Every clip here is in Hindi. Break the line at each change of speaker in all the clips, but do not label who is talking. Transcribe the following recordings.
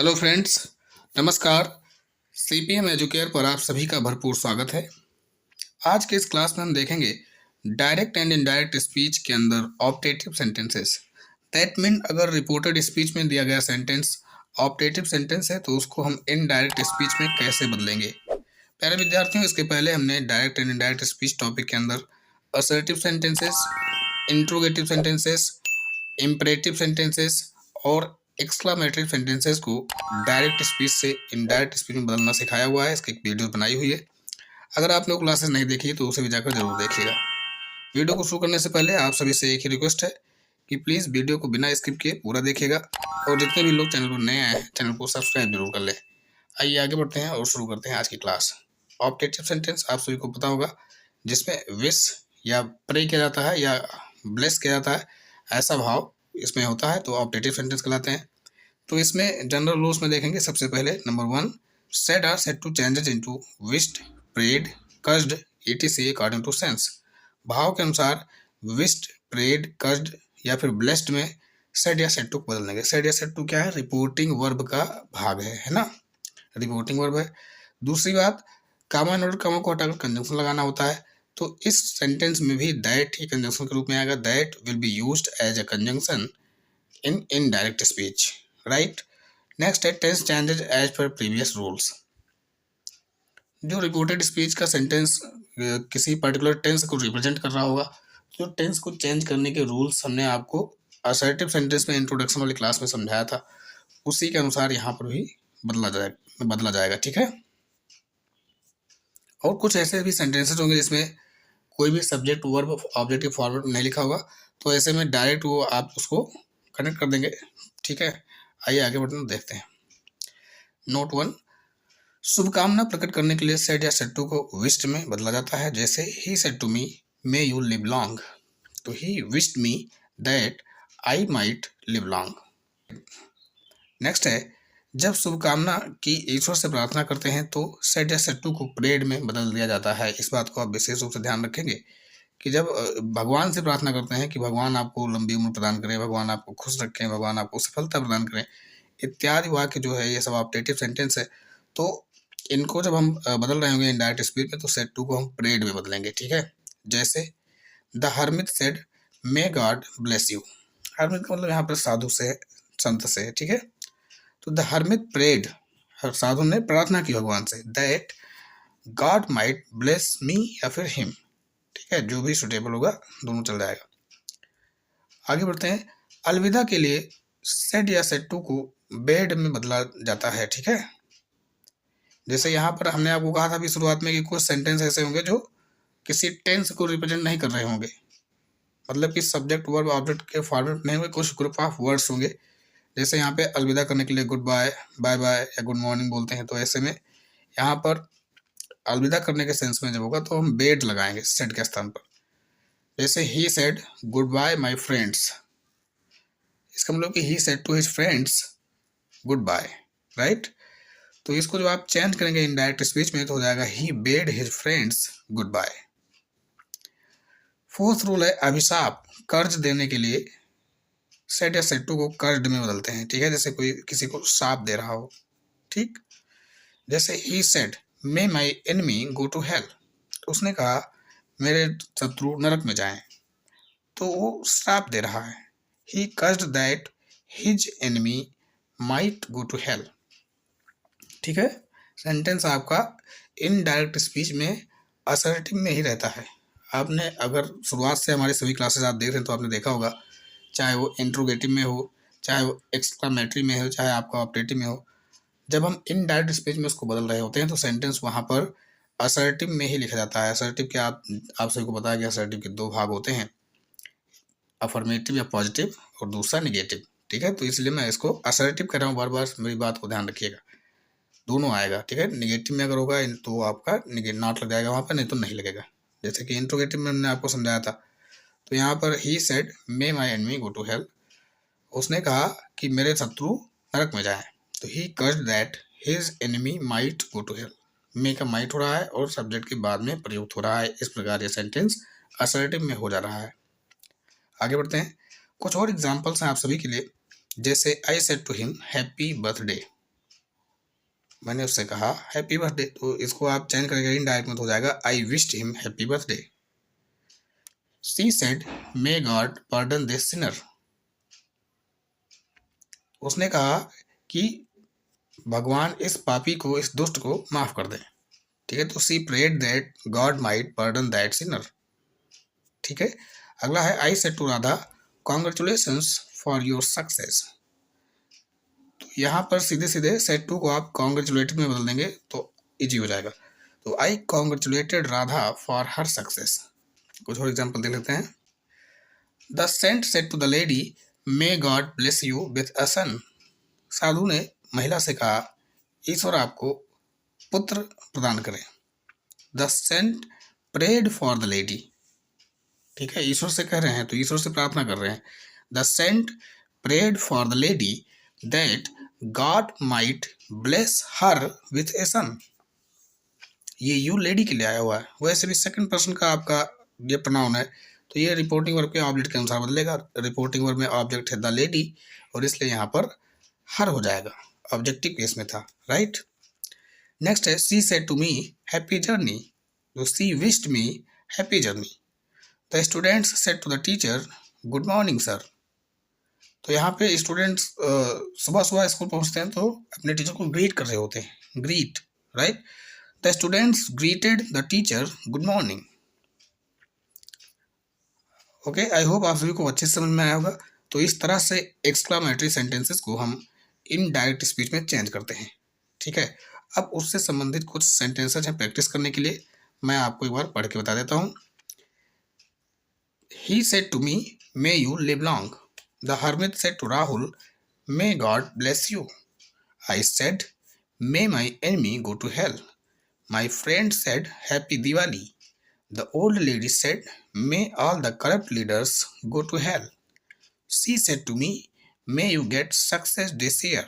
हेलो फ्रेंड्स, नमस्कार। सीपीएम एजुकेयर पर आप सभी का भरपूर स्वागत है। आज के इस क्लास में हम देखेंगे डायरेक्ट एंड इनडायरेक्ट स्पीच के अंदर ऑप्टेटिव सेंटेंसेस। दैट मीन अगर रिपोर्टेड स्पीच में दिया गया सेंटेंस ऑप्टेटिव सेंटेंस है तो उसको हम इनडायरेक्ट स्पीच में कैसे बदलेंगे। प्यारे विद्यार्थियों, इसके पहले हमने direct and indirect speech topic के अंदर assertive sentences, interrogative sentences, imperative sentences और एक्सक्लामेटरी सेंटेंसेस को डायरेक्ट स्पीच से इनडायरेक्ट स्पीच में बदलना सिखाया हुआ है। इसकी एक वीडियो बनाई हुई है। अगर आप लोग क्लासेस नहीं देखी तो उसे भी जाकर जरूर देखिएगा। वीडियो को शुरू करने से पहले आप सभी से एक ही रिक्वेस्ट है कि प्लीज़ वीडियो को बिना स्किप किए पूरा देखिएगा और जितने भी लोग चैनल पर नए आए हैं चैनल को सब्सक्राइब जरूर कर लें। आइए आगे बढ़ते हैं और शुरू करते हैं आज की क्लास। ऑप्टेटिव सेंटेंस आप सभी को पता होगा, जिसमें विश या प्रे किया जाता है या ब्लेस किया जाता है, ऐसा भाव इसमें होता है तो ऑप्टेटिव सेंटेंस कहलाते हैं। तो इसमें जनरल रूल्स में देखेंगे। सबसे पहले number 1, said are said to changes into wished, prayed, cursed, etc according to sense. भाव के अनुसार विश्ड, प्रेड, कर्स्ड या फिर ब्लेस्ड में सेड या सेड टू बदल देंगे। सेड या सेड टू क्या है? रिपोर्टिंग वर्ब का भाग है ना, रिपोर्टिंग वर्ब है। दूसरी बात, कामा एंड कामा को हटाकर कंजंक्शन लगाना होता है, तो इस सेंटेंस में भी दैट ही कंजंक्शन के रूप में आएगा। That will be used as a conjunction in indirect speech, right. Next है tense changes as per previous rules. जो रिपोर्टेड स्पीच का सेंटेंस किसी पर्टिकुलर टेंस को रिप्रेजेंट कर रहा होगा, जो टेंस को चेंज करने के रूल्स हमने आपको असर्टिव सेंटेंस में इंट्रोडक्शन वाली क्लास में समझाया था, उसी के अनुसार यहाँ पर भी बदला जाएगा, ठीक है। और कुछ ऐसे भी सेंटेंसेस होंगे जिसमें कोई भी सब्जेक्ट वर्ब ऑब्जेक्टिव फॉर्मेट में नहीं लिखा होगा, तो ऐसे में डायरेक्ट वो आप उसको कनेक्ट कर देंगे, ठीक है। आइए आगे बढ़ते देखते हैं। नोट 1, शुभकामना प्रकट करने के लिए सेड या सेड टू को विश्ड में बदला जाता है। जैसे he said to me may you live long, तो he wished me that I might live long. Next है, जब शुभकामना की ईश्वर से प्रार्थना करते हैं तो सेड या सेड टू को प्रेड में बदल दिया जाता है। इस बात को आप विशेष रूप से ध्यान रखेंगे कि जब भगवान से प्रार्थना करते हैं कि भगवान आपको लंबी उम्र प्रदान करें, भगवान आपको खुश रखें, भगवान आपको सफलता प्रदान करें, इत्यादि वाक्य जो है ये सब ऑप्टेटिव सेंटेंस है। तो इनको जब हम बदल रहे होंगे इनडायरेक्ट स्पीच में तो सेड टू को हम प्रेड में बदलेंगे, ठीक है। जैसे the hermit said may God bless you. Hermit का मतलब यहाँ पर साधु से, संत से, ठीक है। तो द हर्मिट प्रेड, साधु ने प्रार्थना की भगवान से, that God might bless me या फिर हिम, ठीक है, जो भी सुटेबल होगा दोनों चल जाएगा। आगे बढ़ते हैं। अलविदा के लिए सेड या सेड टू को बेड में बदला जाता है, ठीक है। जैसे यहाँ पर हमने आपको कहा था भी शुरुआत में कि कुछ सेंटेंस ऐसे होंगे जो किसी टेंस को रिप्रेजेंट नहीं कर रहे होंगे, मतलब कि सब्जेक्ट वर्ब ऑब्जेक्ट के फॉर्मेट नहीं होंगे, कुछ ग्रुप ऑफ वर्ड्स होंगे। जैसे यहाँ पे अलविदा करने के लिए गुड बाय, बाय बाय या गुड मॉर्निंग बोलते हैं, तो ऐसे में यहाँ पर अलविदा करने के सेंस में जब होगा तो हम बेड लगाएंगे सेड के स्थान पर। जैसे he said good bye my friends, इसका मतलब कि he said to his friends good bye, right. तो इसको जब आप चेंज करेंगे इनडायरेक्ट स्पीच में तो हो जाएगा he bade his friends good bye. Fourth rule है अभिशाप, कर्ज देने के लिए सेड या सेड टू को कर्ज में बदलते हैं, ठीक है। जैसे कोई किसी को शाप दे रहा हो, ठीक। जैसे he said may my enemy go to hell, उसने कहा मेरे शत्रु नरक में जाएं, तो वो श्राप दे रहा है। He cursed that his enemy might go to hell, ठीक है। सेंटेंस आपका इनडायरेक्ट स्पीच में असर्टिव में ही रहता है। आपने अगर शुरुआत से हमारी सभी क्लासेस आप देख रहे हैं तो आपने देखा होगा, चाहे वो इंट्रोगेटिव में हो, चाहे वो एक्सक्लामेटरी में हो, चाहे आपका ऑप्टेटिव में हो, जब हम इनडायरेक्ट स्पीच में उसको बदल रहे होते हैं तो सेंटेंस वहाँ पर असर्टिव में ही लिखा जाता है। असर्टिव क्या आप सभी को बताया कि असर्टिव के दो भाग होते हैं, अफर्मेटिव या पॉजिटिव और दूसरा निगेटिव, ठीक है। तो इसलिए मैं इसको असर्टिव कर रहा हूँ, बार बार मेरी बात को ध्यान रखिएगा, दोनों आएगा, ठीक है। निगेटिव में अगर होगा तो आपका नॉट लग जाएगा वहाँ पर, नहीं तो नहीं लगेगा। जैसे कि इंट्रोगेटिव में हमने आपको समझाया था, तो यहाँ पर he said may my enemy go to hell, उसने कहा कि मेरे शत्रु नरक में जाएं, तो he cursed that his enemy might go to hell. May का माइट हो रहा है और सब्जेक्ट के बाद में प्रयुक्त हो रहा है। इस प्रकार ये सेंटेंस असर्टिव में हो जा रहा है। आगे बढ़ते हैं। कुछ और एग्जाम्पल्स हैं आप सभी के लिए। जैसे I said to him happy birthday, मैंने उससे कहा हैप्पी बर्थडे, तो इसको आप चेंज करके इनडायरेक्ट में हो जाएगा आई wished him happy birthday. She said may God pardon this Sinner, उसने कहा कि भगवान इस पापी को, इस दुष्ट को माफ कर दे। ठीक है, तो she prayed that God might pardon that sinner. ठीक है, अगला है I said to Radha congratulations for your success. तो यहाँ पर सीधे सीधे सेड टू को आप कॉन्ग्रेचुलेटेड में बदल देंगे तो इजी हो जाएगा। तो I congratulated Radha for her success. कुछ और एग्जाम्पल देख लेते हैं। The saint said to the lady may God bless you with a son. साधु ने महिला से कहा ईश्वर आपको पुत्र प्रदान करे। The saint prayed for the lady. ठीक है, ईश्वर से कह रहे हैं तो ईश्वर से प्रार्थना कर रहे हैं। The saint prayed for the lady that God might bless her with a son. ये यू लेडी के लिए आया हुआ है, वैसे भी सेकंड पर्सन का आपका ये प्रोनाउन है तो ये रिपोर्टिंग वर्ब के ऑब्जेक्ट के अनुसार बदलेगा। रिपोर्टिंग वर्ब में ऑब्जेक्ट है द लेडी और इसलिए यहाँ पर हर हो जाएगा, ऑब्जेक्टिव केस में था। राइट, नेक्स्ट है she said to me happy journey. तो she wished me happy journey. The students said to the teacher good morning sir. तो यहाँ पे स्टूडेंट्स सुबह सुबह स्कूल पहुँचते हैं तो अपने टीचर को ग्रीट कर रहे होते हैं, greet. Right, the students greeted the teacher good morning. Okay, I hope आप सभी को अच्छे से समझ में आया होगा। तो इस तरह से एक्सक्लामेटरी सेंटेंसेस को हम इनडायरेक्ट स्पीच में चेंज करते हैं। ठीक है, अब उससे संबंधित कुछ सेंटेंसेस हैं प्रैक्टिस करने के लिए, मैं आपको एक बार पढ़ के बता देता हूँ। He said to me may you live long. The hermit said to Rahul may God bless you. I said may my enemy go to hell. My friend said happy Diwali. The old lady said, may all the corrupt leaders go to hell. She said to me, may you get success this year.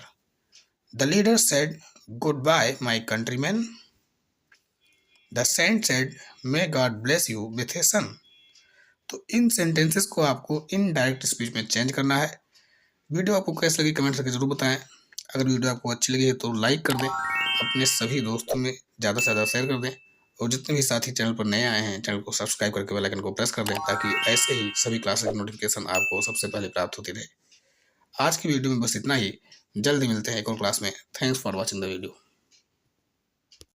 The leader said, goodbye, my countrymen. The saint said, may God bless you with a son. तो इन सेंटेंसेस को आपको इनडायरेक्ट स्पीच में चेंज करना है। वीडियो आपको कैसी लगी कमेंट करके जरूर बताएं। अगर वीडियो आपको अच्छी लगी है तो लाइक कर दें, अपने सभी दोस्तों में ज़्यादा से ज़्यादा शेयर कर दें और जितने भी साथी चैनल पर नए आए हैं चैनल को सब्सक्राइब करके बेल आइकन को प्रेस कर दें ताकि ऐसे ही सभी क्लासेस की नोटिफिकेशन आपको सबसे पहले प्राप्त होती रहे। आज की वीडियो में बस इतना ही, जल्दी मिलते हैं एक और क्लास में। Thanks for watching the video.